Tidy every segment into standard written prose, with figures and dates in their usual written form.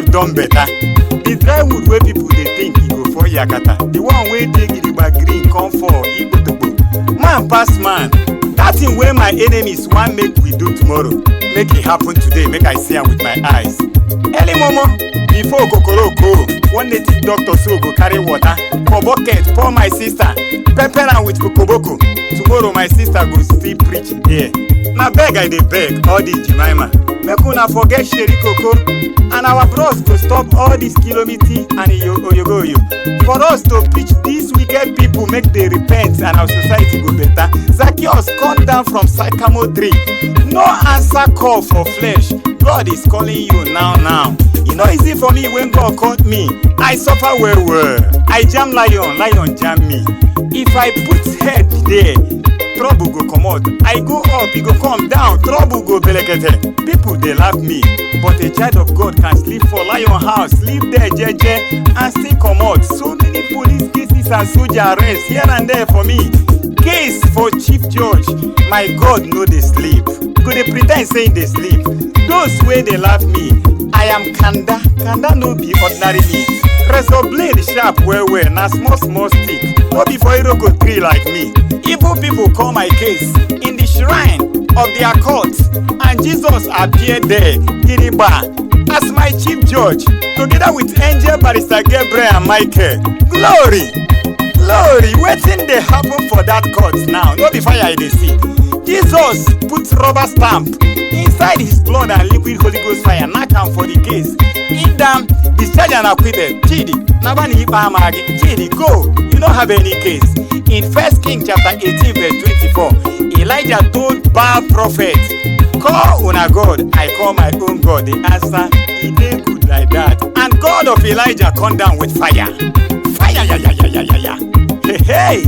God done better. The dry wood where people they think he go for Yakata. The one where they Giriba green come for Ibutubu. Man pass man. That thing where my enemies want make we do tomorrow. Make it happen today. Make I see him with my eyes. Early momo, before Kokoroko, one native doctor so go carry water for bucket, pour my sister, pepper am with kokoboko. Tomorrow my sister go still preach there. Now beg I dey beg all the Jemima. Make una forget Sheri Coco. And our bros go stop all this kilomiti and oyogoyo. For us to preach these wicked people, make they repent and our society go better. Zacchaeus come down from sycamore tree. No answer call for flesh. God is calling you now. E no easy for me when God called me. I suffer well. I jam lion jam me. If I put head there, trouble go come out. I go up, e go come down, trouble go belekete. People they laugh me, but a child of God can sleep for lion house, sleep there jeje, and still come out. So many police cases and soldier arrests here and there for me. Case for chief judge, my God no dey sleep. Go dey pretend saying they sleep. Those way they laugh me, I am Kanda no be ordinary meat. Razor blade sharp well, na small stick. No be for Iroko tree like me. Evil people call my case in the shrine of their court, and Jesus appeared there, Giriba, as my chief judge, together with angel barrister Gabriel and Michael. Glory, wetin dey happen for that court now? No be fire they see. Jesus put rubber stamp inside his blood and liquid Holy Ghost fire, knock am for the case. If them discharge and acquitted, Chidi, Nabani Ipamagi, Chidi, go, you don't have any case. In 1 King chapter 18 verse 24, Elijah told Baal prophet, call una God, I call my own God. The answer, he did good like that. And God of Elijah come down with fire. Fire, yeah. Hey.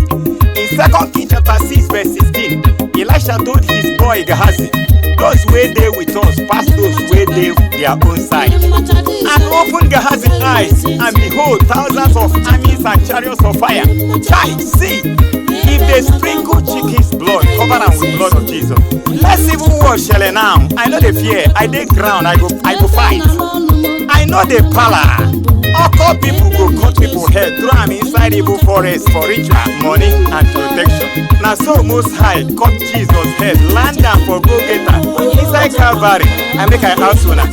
In 2 King chapter 6 verse 16, Elisha told his boy Gehazi, those way they with us pass those way they their own side. And open Gehazi's eyes, and behold, thousands of armies and chariots of fire. Child, see, if they sprinkle chicken's blood, cover them with blood of Jesus. Let's even watch Shele now. I know the fear, I dey ground, I go fight. I know the power. All people go cut people head, throw them inside evil forest for ritual, money, and protection. Now so Most High cut Jesus' head, land them for go-getter inside Calvary, and make an house owner.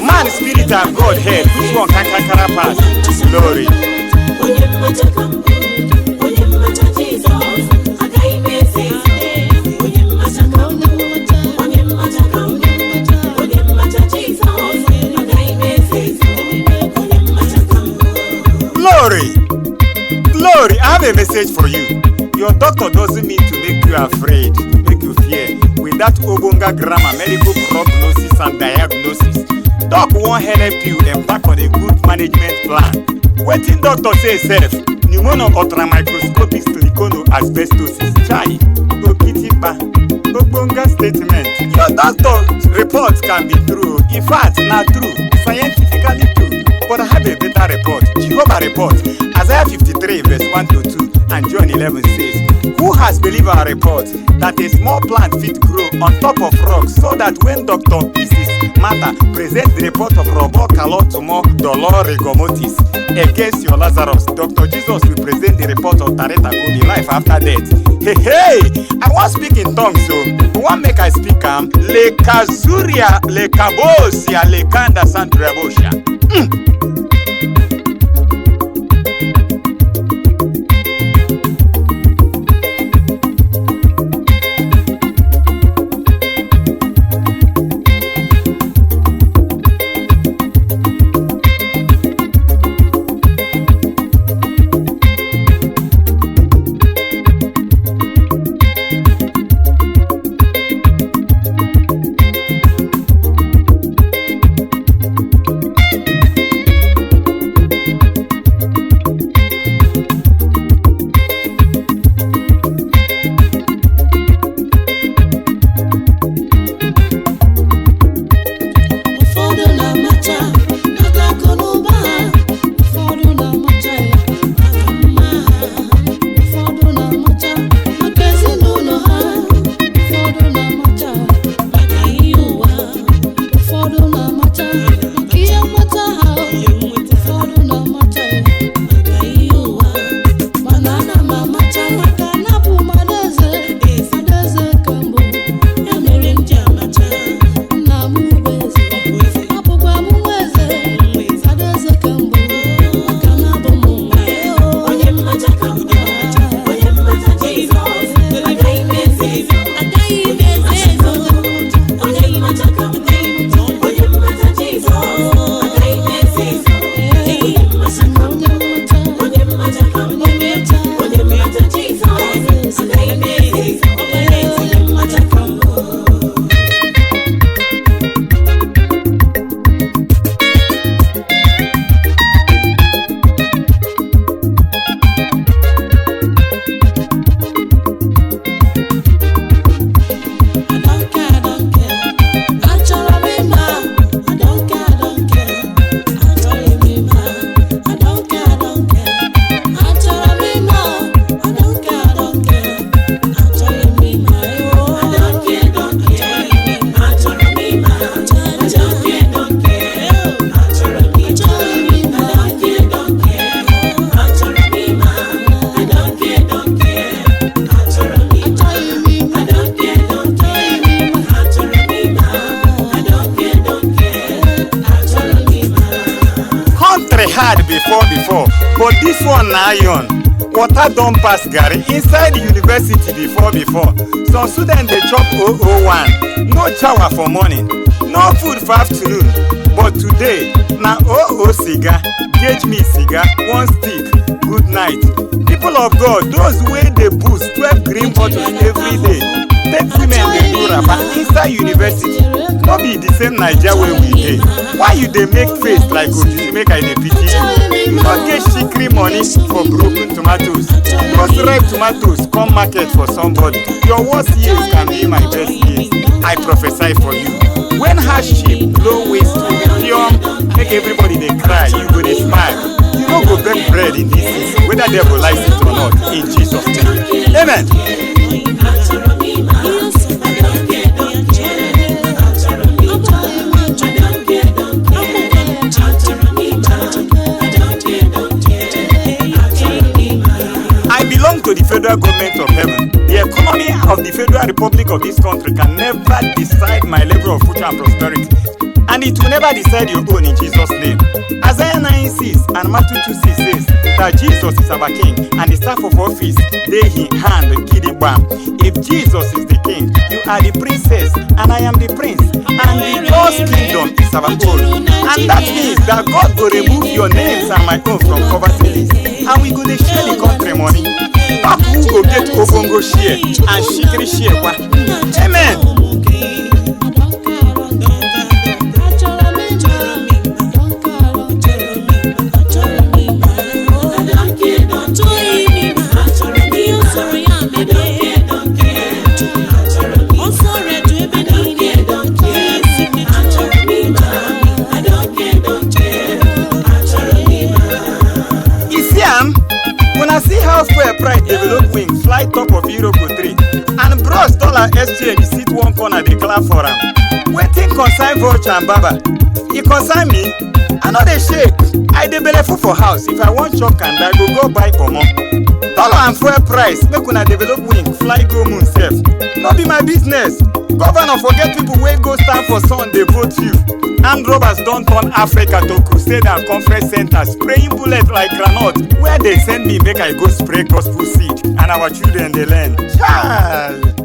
Man, spirit, and God head, which one can pass? Glory. Glory, I have a message for you. Your doctor doesn't mean to make you afraid, make you fear. With that Obonga grammar, medical prognosis and diagnosis, doc won't help you embark on a good management plan. Wetin doctor say self, pneumono ultramicroscopic silicono-asbestosis, chai, okitipa, Obonga statement. Your doctor's report can be true. In fact, not true, scientifically true. But I have a better report, Jehovah report. Isaiah 53 verse 1 to 2 and John 11 says, who has believed our report that a small plant fit grow on top of rocks, so that when Dr. Pieces Matter presents the report of Robo Kalotumo Dolor Rigomotis against your Lazarus, Dr. Jesus will present the report of Tareta Kodi, life after death. Hey, I want to speak in tongues, so you want make I speak Le Kazuria, Le Kabosia, Le Kanda Santrabosha. hard before, but this one na iron. Water don pass garri inside the university before. Some students dey chop 001, no shower for morning, no food for afternoon. But today na cigar, gauge me cigar, one stick, good night. People of God, those wey dey boost 12 green bottles every day, take women dey do rapa inside university. No be the same Naija wey we dey. Why you dey make face like Ojuju make I dey pity you? You no get shikiri money for broken tomatoes. Because ripe tomatoes come market for somebody. Your worst years can be my best years. I prophesy for you. When hardship, low waist, pure, make everybody dey cry, you go dey smile. You no go beg bread in this season, whether devil likes it or not, in Jesus' name. Amen. To the federal government of heaven. The economy of the Federal Republic of this country can never decide my level of future and prosperity, and it will never decide your own in Jesus' name. Isaiah 9:6 and Matthew 2:6 says that Jesus is our king and the staff of office they in hand kidibam. If Jesus is the king, you are the princess and I am the prince, and the Lord's kingdom is our own. And that means that God will remove your names and my own from poverty list, and we go to share the country money. Papa who go get Obongo share and Shikiri share. Amen. See how Square Pride develop wings, fly top of Europe 3, and bros dollar exchange sit one corner dey clap for am. Wetin concern vulture and baba? E concern me? I no dey shake. I dey belleful for house. If I wan chop kanda, go buy pomo. Dollar and fuel price make una develop wing, fly go moon sef. No be my business. Governor forget people wey go stand for sun dey vote you. Armed robbers don turn Africa to crusade and conference centers, spraying bullets like granite. Where they send me make I go spray gospel seed, and our children dey learn. Child.